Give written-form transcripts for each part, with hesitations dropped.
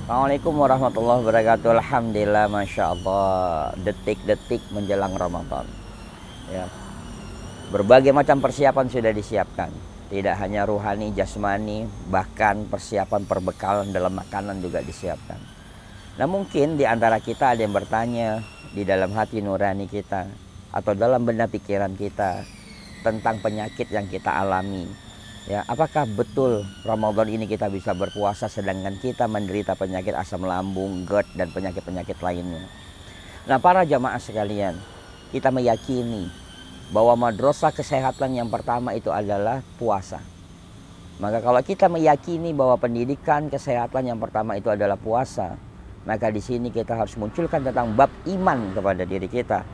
Assalamualaikum warahmatullahi wabarakatuh. Alhamdulillah, Masya Allah, detik-detik menjelang Ramadan ya. Berbagai macam persiapan sudah disiapkan. Tidak hanya ruhani, jasmani, bahkan persiapan perbekalan dalam makanan juga disiapkan. Nah, mungkin di antara kita ada yang bertanya di dalam hati nurani kita atau dalam benak pikiran kita tentang penyakit yang kita alami. Ya, apakah betul Ramadan ini kita bisa berpuasa sedangkan kita menderita penyakit asam lambung, GERD, dan penyakit-penyakit lainnya? Nah, para jamaah sekalian, kita meyakini bahwa madrasah kesehatan yang pertama itu adalah puasa. Maka kalau kita meyakini bahwa pendidikan kesehatan yang pertama itu adalah puasa, maka di sini kita harus munculkan tentang bab iman kepada diri kita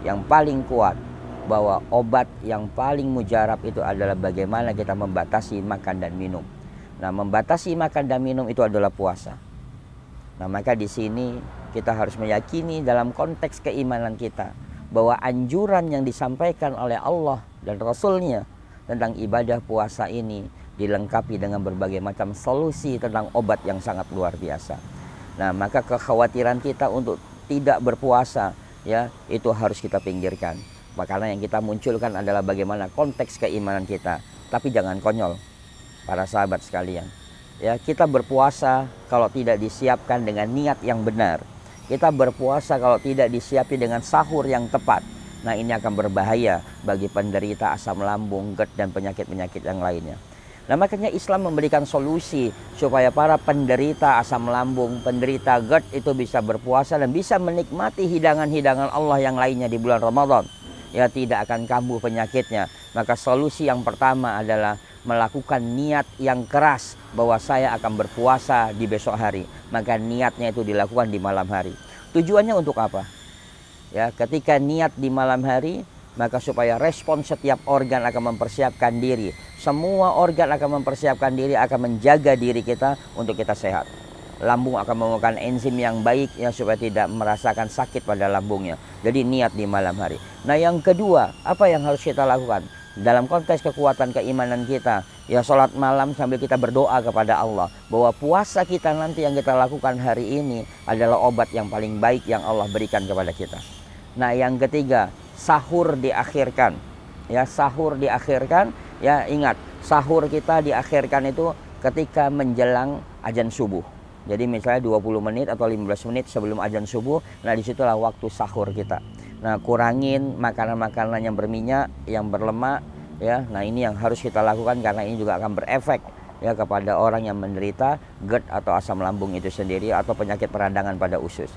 yang paling kuat, bahwa obat yang paling mujarab itu adalah bagaimana kita membatasi makan dan minum. Nah, membatasi makan dan minum itu adalah puasa. Nah, maka di sini kita harus meyakini dalam konteks keimanan kita bahwa anjuran yang disampaikan oleh Allah dan Rasul-Nya tentang ibadah puasa ini dilengkapi dengan berbagai macam solusi tentang obat yang sangat luar biasa. Nah, maka kekhawatiran kita untuk tidak berpuasa ya, itu harus kita pinggirkan. Karena yang kita munculkan adalah bagaimana konteks keimanan kita. Tapi jangan konyol, para sahabat sekalian. Ya, kita berpuasa kalau tidak disiapkan dengan niat yang benar. Kita berpuasa kalau tidak disiapi dengan sahur yang tepat. Nah, ini akan berbahaya bagi penderita asam lambung, GERD, dan penyakit-penyakit yang lainnya. Nah, makanya Islam memberikan solusi supaya para penderita asam lambung, penderita GERD itu bisa berpuasa dan bisa menikmati hidangan-hidangan Allah yang lainnya di bulan Ramadan. Ya, tidak akan kambuh penyakitnya. Maka solusi yang pertama adalah melakukan niat yang keras bahwa saya akan berpuasa di besok hari. Maka niatnya itu dilakukan di malam hari. Tujuannya untuk apa? Ya, ketika niat di malam hari, maka supaya respon setiap organ akan mempersiapkan diri. Semua organ akan mempersiapkan diri, akan menjaga diri kita untuk kita sehat. Lambung akan memerlukan enzim yang baik ya, supaya tidak merasakan sakit pada lambungnya. Jadi niat di malam hari. Nah, yang kedua, apa yang harus kita lakukan? Dalam konteks kekuatan keimanan kita, ya sholat malam sambil kita berdoa kepada Allah bahwa puasa kita nanti yang kita lakukan hari ini adalah obat yang paling baik yang Allah berikan kepada kita. Nah, yang ketiga, sahur diakhirkan. Ya, sahur diakhirkan. Ya, ingat, sahur kita diakhirkan itu ketika menjelang azan subuh. Jadi misalnya 20 menit atau 15 menit sebelum azan subuh, nah disitulah waktu sahur kita. Nah, kurangin makanan-makanan yang berminyak, yang berlemak, ya. Nah, ini yang harus kita lakukan karena ini juga akan berefek ya kepada orang yang menderita GERD atau asam lambung itu sendiri atau penyakit peradangan pada usus.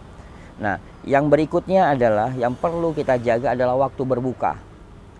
Nah, yang berikutnya adalah yang perlu kita jaga adalah waktu berbuka.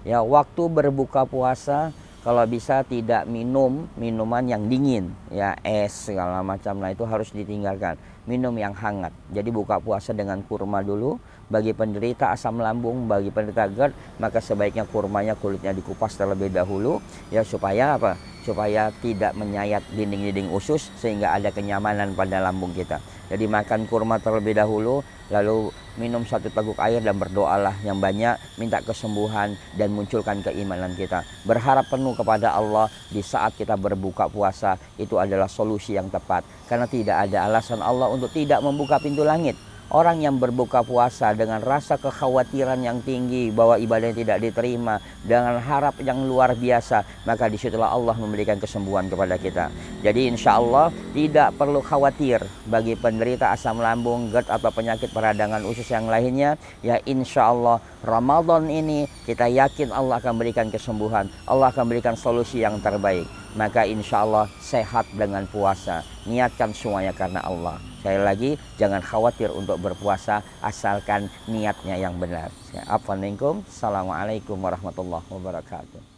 Ya, waktu berbuka puasa kalau bisa tidak minum minuman yang dingin, ya es segala macam, nah itu harus ditinggalkan. Minum yang hangat. Jadi buka puasa dengan kurma dulu. Bagi penderita asam lambung, bagi penderita GERD, maka sebaiknya kurmanya kulitnya dikupas terlebih dahulu, ya supaya apa? Supaya tidak menyayat dinding-dinding usus sehingga ada kenyamanan pada lambung kita. Jadi makan kurma terlebih dahulu, lalu minum 1 teguk air dan berdoalah yang banyak, minta kesembuhan dan munculkan keimanan kita. Berharap penuh kepada Allah di saat kita berbuka puasa, itu adalah solusi yang tepat. Karena tidak ada alasan Allah untuk tidak membuka pintu langit. Orang yang berbuka puasa dengan rasa kekhawatiran yang tinggi bahwa ibadahnya tidak diterima, dengan harap yang luar biasa, maka disitulah Allah memberikan kesembuhan kepada kita. Jadi insya Allah tidak perlu khawatir bagi penderita asam lambung, GERD atau penyakit peradangan usus yang lainnya. Ya, insya Allah Ramadan ini kita yakin Allah akan berikan kesembuhan, Allah akan berikan solusi yang terbaik. Maka insya Allah sehat dengan puasa. Niatkan semuanya karena Allah. Sekali lagi, jangan khawatir untuk berpuasa asalkan niatnya yang benar. Assalamualaikum warahmatullahi wabarakatuh.